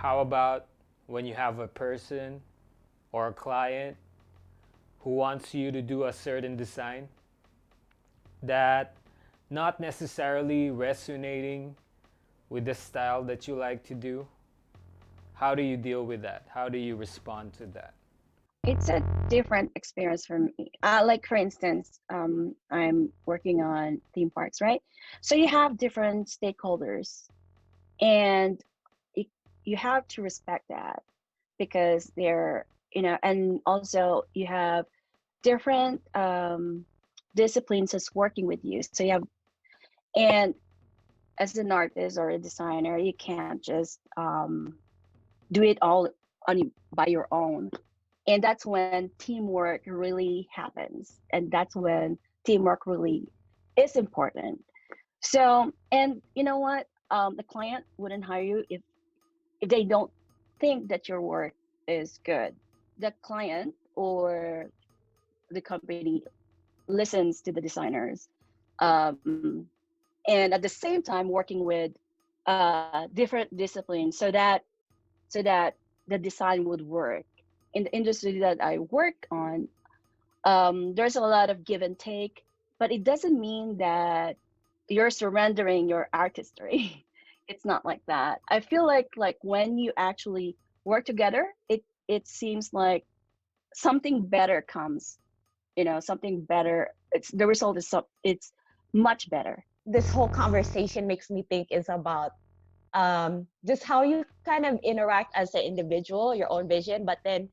how about when you have a person or a client who wants you to do a certain design that not necessarily resonating with the style that you like to do? How do you deal with that? How do you respond to that? It's a different experience for me. Like for instance, I'm working on theme parks, right? So you have different stakeholders, and it, you have to respect that because they're, and also you have different disciplines that's working with you. So you have, and as an artist or a designer, you can't just do it all by your own. And that's when teamwork really happens, and that's when teamwork really is important. So, and you know what, the client wouldn't hire you if they don't think that your work is good. The client or the company listens to the designers, um, and at the same time working with different disciplines so that the design would work. In the industry that I work on, there's a lot of give and take, but it doesn't mean that you're surrendering your artistry. It's not like that. I feel like when you actually work together, it seems like something better comes. Something better. It's the result is it's much better. This whole conversation makes me think is about just how you kind of interact as an individual, your own vision, but then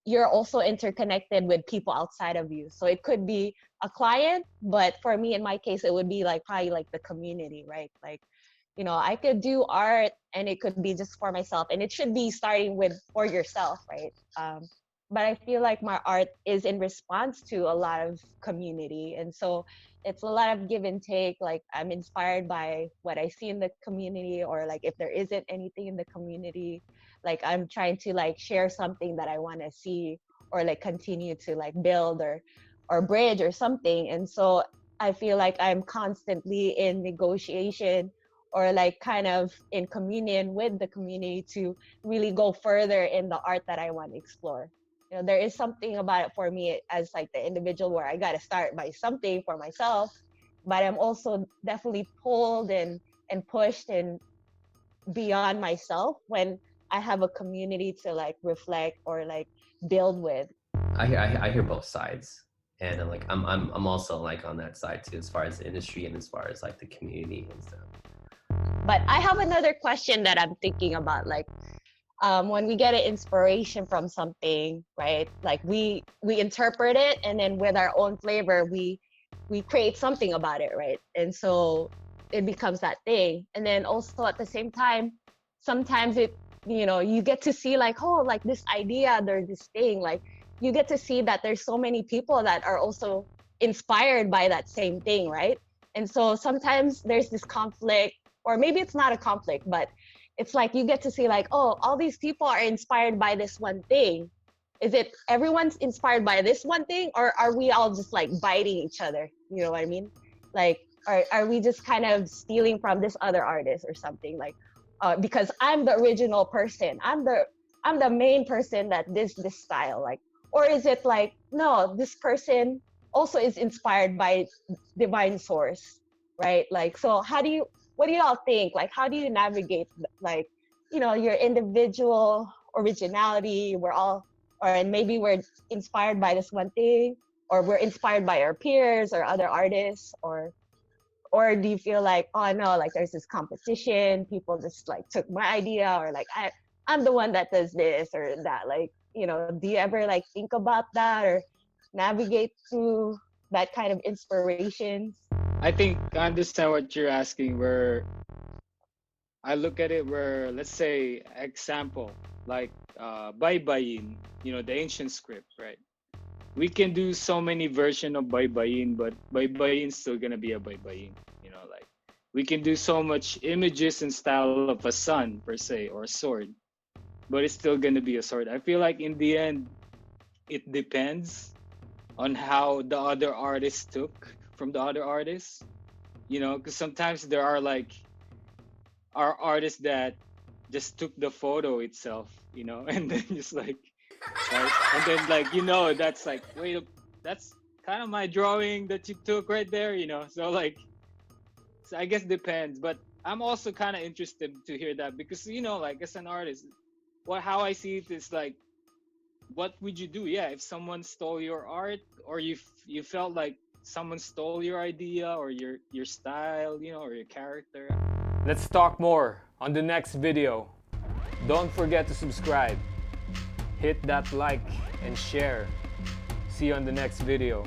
you're also interconnected with people outside of you. So it could be a client, but for me, in my case, it would be like probably like the community, right? Like, I could do art and it could be just for myself, and it should be starting with for yourself, right? But I feel like my art is in response to a lot of community. And so it's a lot of give and take. Like I'm inspired by what I see in the community, or like if there isn't anything in the community, like I'm trying to like share something that I want to see, or like continue to like build or bridge or something. And so I feel like I'm constantly in negotiation or like kind of in communion with the community to really go further in the art that I want to explore. There is something about it for me as like the individual where I got to start by something for myself, but I'm also definitely pulled and pushed and beyond myself when I have a community to like reflect or like build with. I hear both sides, and I'm also like on that side too, as far as the industry and as far as like the community and stuff. But I have another question that I'm thinking about, like when we get an inspiration from something, right? Like we interpret it, and then with our own flavor, we create something about it, right? And so it becomes that thing. And then also at the same time, sometimes you get to see like, oh, like this idea, there's this thing, like you get to see that there's so many people that are also inspired by that same thing, right? And so sometimes there's this conflict, or maybe it's not a conflict, but it's like you get to see like, oh, all these people are inspired by this one thing. Is it everyone's inspired by this one thing, or are we all just like biting each other? You know what I mean? Like, are we just kind of stealing from this other artist or something? Like, because I'm the original person, I'm the main person that this style, like, or is it like, no, this person also is inspired by divine source, right? Like, so what do y'all think? Like, how do you navigate like, your individual originality? We're all, and maybe we're inspired by this one thing, or we're inspired by our peers or other artists, or do you feel like, oh no, like there's this competition, people just like took my idea, or like I'm the one that does this or that, like, do you ever like think about that or navigate through that kind of inspirations? I think I understand what you're asking. Where I look at it, where let's say example like Baybayin, the ancient script, right? We can do so many version of Baybayin, but Baybayin's still gonna be a Baybayin. Like we can do so much images and style of a sun per se or a sword, but it's still gonna be a sword. I feel like in the end, it depends on how the other artist took from the other artists. Because sometimes there are like our artists that just took the photo itself, and then just like, right, and then like, that's like, wait, that's kind of my drawing that you took right there, so like, so I guess depends, but I'm also kind of interested to hear that because like as an artist, how I see it is like, what would you do? Yeah, if someone stole your art, or you felt like someone stole your idea or your style, or your character. Let's talk more on the next video. Don't forget to subscribe, hit that like and share. See you on the next video.